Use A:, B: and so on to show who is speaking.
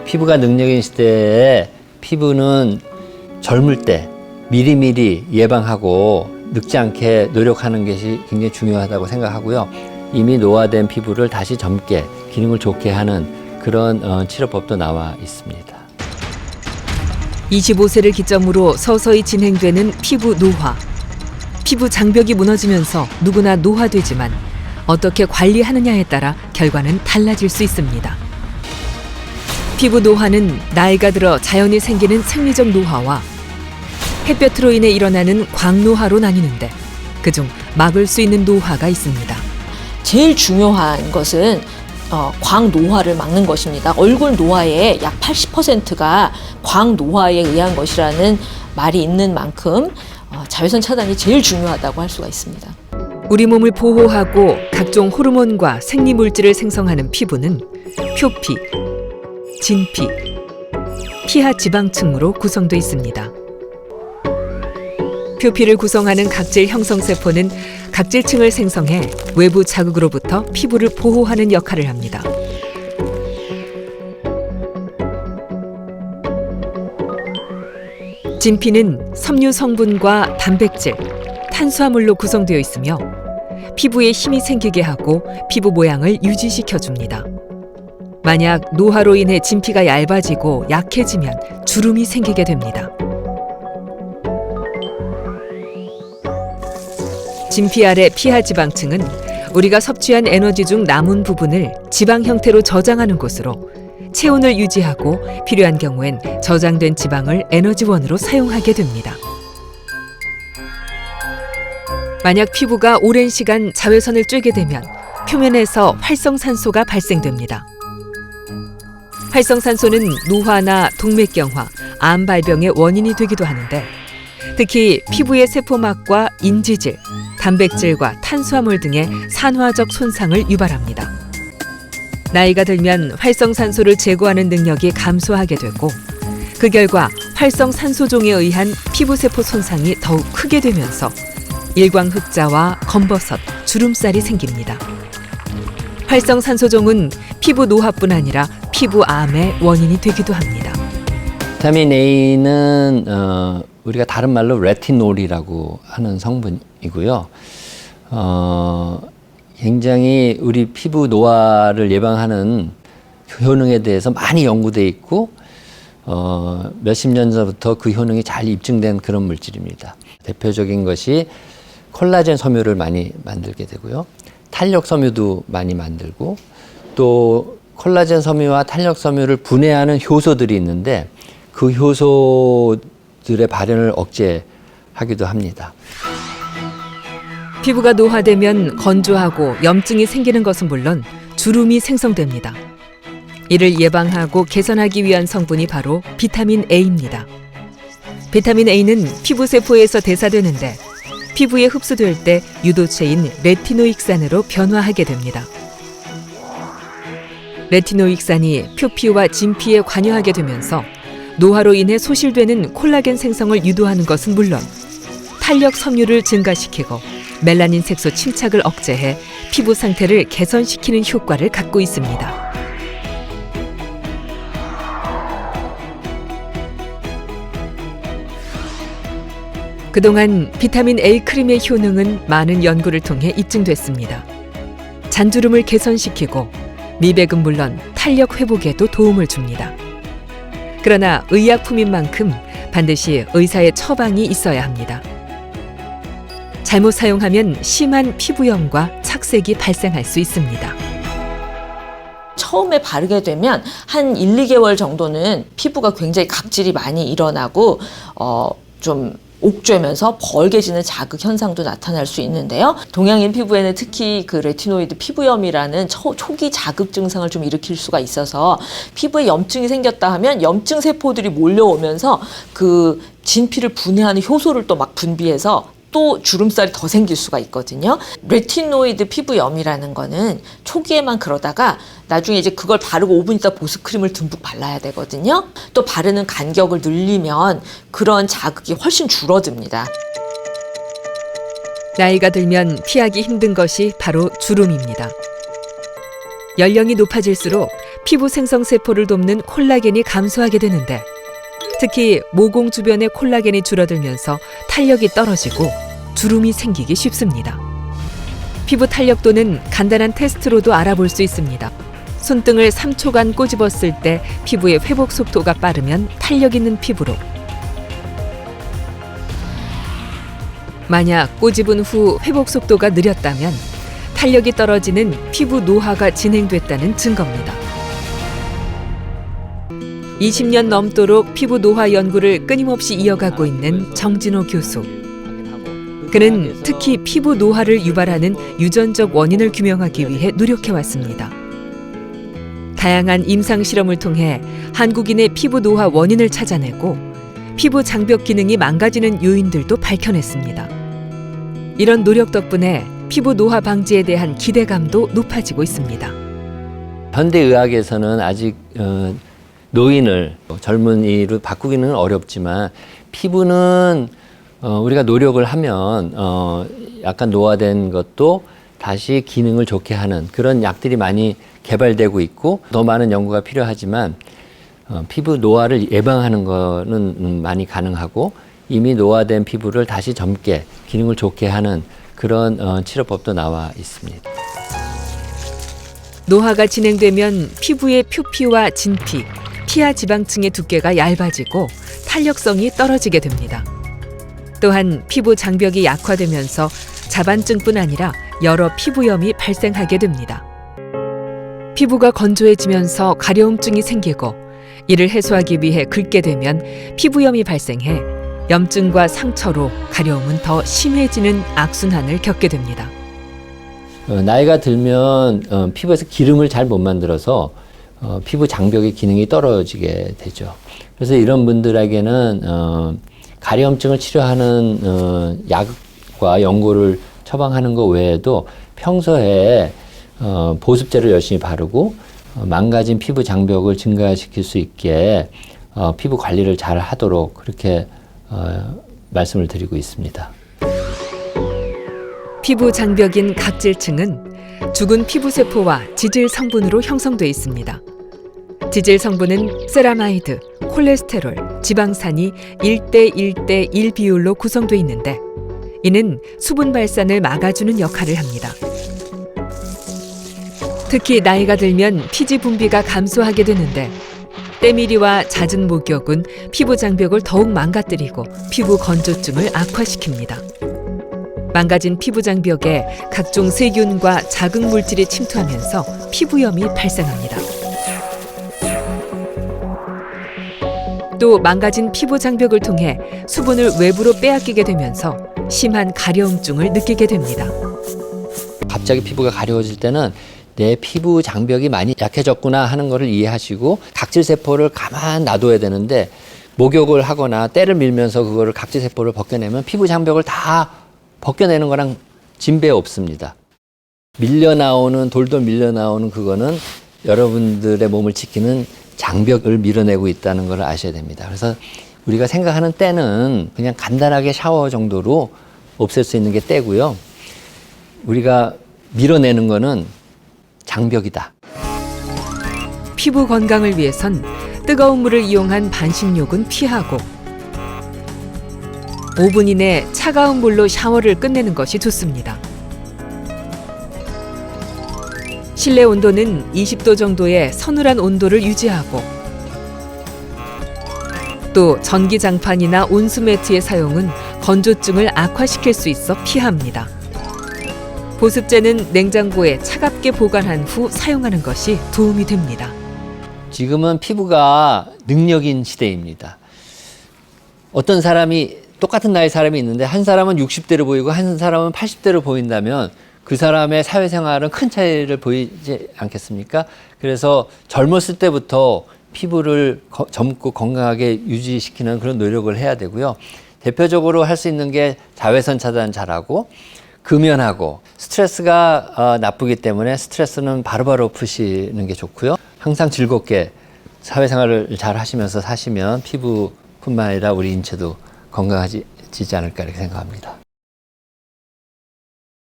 A: 피부가 능력인 시대에 피부는 젊을 때 미리미리 예방하고 늙지 않게 노력하는 것이 굉장히 중요하다고 생각하고요. 이미 노화된 피부를 다시 젊게 기능을 좋게 하는 그런 치료법도 나와 있습니다.
B: 25세를 기점으로 서서히 진행되는 피부 노화. 피부 장벽이 무너지면서 누구나 노화되지만 어떻게 관리하느냐에 따라 결과는 달라질 수 있습니다. 피부 노화는 나이가 들어 자연히 생기는 생리적 노화와 햇볕으로 인해 일어나는 광노화로 나뉘는데 그중 막을 수 있는 노화가 있습니다.
C: 제일 중요한 것은 광노화를 막는 것입니다. 얼굴 노화의 약 80%가 광노화에 의한 것이라는 말이 있는 만큼 자외선 차단이 제일 중요하다고 할 수가 있습니다.
B: 우리 몸을 보호하고 각종 호르몬과 생리물질을 생성하는 피부는 표피, 진피, 피하 지방층으로 구성되어 있습니다. 표피를 구성하는 각질 형성세포는 각질층을 생성해 외부 자극으로부터 피부를 보호하는 역할을 합니다. 진피는 섬유 성분과 단백질, 탄수화물로 구성되어 있으며 피부에 힘이 생기게 하고 피부 모양을 유지시켜줍니다. 만약 노화로 인해 진피가 얇아지고 약해지면 주름이 생기게 됩니다. 진피 아래 피하 지방층은 우리가 섭취한 에너지 중 남은 부분을 지방 형태로 저장하는 곳으로 체온을 유지하고 필요한 경우엔 저장된 지방을 에너지원으로 사용하게 됩니다. 만약 피부가 오랜 시간 자외선을 쬐게 되면 표면에서 활성산소가 발생됩니다. 활성산소는 노화나 동맥경화, 암 발병의 원인이 되기도 하는데 특히 피부의 세포막과 인지질, 단백질과 탄수화물 등의 산화적 손상을 유발합니다. 나이가 들면 활성산소를 제거하는 능력이 감소하게 되고 그 결과 활성산소종에 의한 피부세포 손상이 더욱 크게 되면서 일광흑자와 검버섯, 주름살이 생깁니다. 활성산소종은 피부 노화뿐 아니라 피부암의 원인이 되기도 합니다.
A: 비타민 A는 우리가 다른 말로 레티놀이라고 하는 성분이고요. 굉장히 우리 피부 노화를 예방하는 효능에 대해서 많이 연구되어 있고 몇십 년 전부터 그 효능이 잘 입증된 그런 물질입니다. 대표적인 것이 콜라겐 섬유를 많이 만들게 되고요. 탄력 섬유도 많이 만들고 또 콜라겐 섬유와 탄력 섬유를 분해하는 효소들이 있는데 그 효소들의 발현을 억제하기도 합니다.
B: 피부가 노화되면 건조하고 염증이 생기는 것은 물론 주름이 생성됩니다. 이를 예방하고 개선하기 위한 성분이 바로 비타민 A입니다. 비타민 A는 피부 세포에서 대사되는데 피부에 흡수될 때 유도체인 레티노익산으로 변화하게 됩니다. 레티노익산이 표피와 진피에 관여하게 되면서 노화로 인해 소실되는 콜라겐 생성을 유도하는 것은 물론 탄력 섬유를 증가시키고 멜라닌 색소 침착을 억제해 피부 상태를 개선시키는 효과를 갖고 있습니다. 그동안 비타민 A 크림의 효능은 많은 연구를 통해 입증됐습니다. 잔주름을 개선시키고 미백은 물론 탄력 회복에도 도움을 줍니다. 그러나 의약품인 만큼 반드시 의사의 처방이 있어야 합니다. 잘못 사용하면 심한 피부염과 착색이 발생할 수 있습니다.
C: 처음에 바르게 되면 한 1, 2개월 정도는 피부가 굉장히 각질이 많이 일어나고 좀 옥죄면서 벌게지는 자극 현상도 나타날 수 있는데요. 동양인 피부에는 특히 그 레티노이드 피부염이라는 초기 자극 증상을 좀 일으킬 수가 있어서 피부에 염증이 생겼다 하면 염증 세포들이 몰려오면서 그 진피를 분해하는 효소를 또 막 분비해서 또 주름살이 더 생길 수가 있거든요. 레티노이드 피부염이라는 거는 초기에만 그러다가 나중에 이제 그걸 바르고 5분 있다 보습크림을 듬뿍 발라야 되거든요. 또 바르는 간격을 늘리면 그런 자극이 훨씬 줄어듭니다.
B: 나이가 들면 피하기 힘든 것이 바로 주름입니다. 연령이 높아질수록 피부 생성 세포를 돕는 콜라겐이 감소하게 되는데 특히 모공 주변의 콜라겐이 줄어들면서 탄력이 떨어지고 주름이 생기기 쉽습니다. 피부 탄력도는 간단한 테스트로도 알아볼 수 있습니다. 손등을 3초간 꼬집었을 때 피부의 회복 속도가 빠르면 탄력 있는 피부로, 만약 꼬집은 후 회복 속도가 느렸다면 탄력이 떨어지는 피부 노화가 진행됐다는 증거입니다. 20년 넘도록 피부 노화 연구를 끊임없이 이어가고 있는 정진호 교수. 그는 특히 피부 노화를 유발하는 유전적 원인을 규명하기 위해 노력해왔습니다. 다양한 임상 실험을 통해 한국인의 피부 노화 원인을 찾아내고 피부 장벽 기능이 망가지는 요인들도 밝혀냈습니다. 이런 노력 덕분에 피부 노화 방지에 대한 기대감도 높아지고 있습니다.
A: 현대의학에서는 아직 노인을 젊은이로 바꾸기는 어렵지만 피부는 우리가 노력을 하면 약간 노화된 것도 다시 기능을 좋게 하는 그런 약들이 많이 개발되고 있고 더 많은 연구가 필요하지만 피부 노화를 예방하는 거는 많이 가능하고 이미 노화된 피부를 다시 젊게 기능을 좋게 하는 그런 치료법도 나와 있습니다.
B: 노화가 진행되면 피부의 표피와 진피, 피하 지방층의 두께가 얇아지고 탄력성이 떨어지게 됩니다. 또한 피부 장벽이 약화되면서 자반증뿐 아니라 여러 피부염이 발생하게 됩니다. 피부가 건조해지면서 가려움증이 생기고 이를 해소하기 위해 긁게 되면 피부염이 발생해 염증과 상처로 가려움은 더 심해지는 악순환을 겪게 됩니다.
A: 나이가 들면 피부에서 기름을 잘 못 만들어서 피부 장벽의 기능이 떨어지게 되죠. 그래서 이런 분들에게는 가려움증을 치료하는 약과 연고를 처방하는 것 외에도 평소에 보습제를 열심히 바르고 망가진 피부 장벽을 증가시킬 수 있게 피부 관리를 잘 하도록 그렇게 말씀을 드리고 있습니다.
B: 피부 장벽인 각질층은 죽은 피부세포와 지질 성분으로 형성돼 있습니다. 지질 성분은 세라마이드, 콜레스테롤, 지방산이 1:1:1 비율로 구성돼 있는데 이는 수분 발산을 막아주는 역할을 합니다. 특히 나이가 들면 피지 분비가 감소하게 되는데 때밀이와 잦은 목욕은 피부 장벽을 더욱 망가뜨리고 피부 건조증을 악화시킵니다. 망가진 피부 장벽에 각종 세균과 자극 물질이 침투하면서 피부염이 발생합니다. 또 망가진 피부 장벽을 통해 수분을 외부로 빼앗기게 되면서 심한 가려움증을 느끼게 됩니다.
A: 갑자기 피부가 가려워질 때는 내 피부 장벽이 많이 약해졌구나 하는 것을 이해하시고 각질세포를 가만 놔둬야 되는데 목욕을 하거나 때를 밀면서 그거를 각질세포를 벗겨내면 피부 장벽을 다 벗겨내는 거랑 진배 없습니다. 돌돌 밀려 나오는 그거는 여러분들의 몸을 지키는 장벽을 밀어내고 있다는 걸 아셔야 됩니다. 그래서 우리가 생각하는 때는 그냥 간단하게 샤워 정도로 없앨 수 있는 게 때고요. 우리가 밀어내는 거는 장벽이다.
B: 피부 건강을 위해선 뜨거운 물을 이용한 반신욕은 피하고 5분 이내 차가운 물로 샤워를 끝내는 것이 좋습니다. 실내 온도는 20도 정도의 서늘한 온도를 유지하고 또 전기장판이나 온수매트의 사용은 건조증을 악화시킬 수 있어 피합니다. 보습제는 냉장고에 차갑게 보관한 후 사용하는 것이 도움이 됩니다.
A: 지금은 피부가 능력인 시대입니다. 어떤 사람이 똑같은 나이 사람이 있는데 한 사람은 60대로 보이고 한 사람은 80대로 보인다면 그 사람의 사회생활은 큰 차이를 보이지 않겠습니까? 그래서 젊었을 때부터 피부를 젊고 건강하게 유지시키는 그런 노력을 해야 되고요. 대표적으로 할 수 있는 게 자외선 차단 잘하고 금연하고 스트레스가 나쁘기 때문에 스트레스는 바로바로 푸시는 게 좋고요. 항상 즐겁게 사회생활을 잘 하시면서 사시면 피부뿐만 아니라 우리 인체도 건강해지지 않을까 이렇게 생각합니다.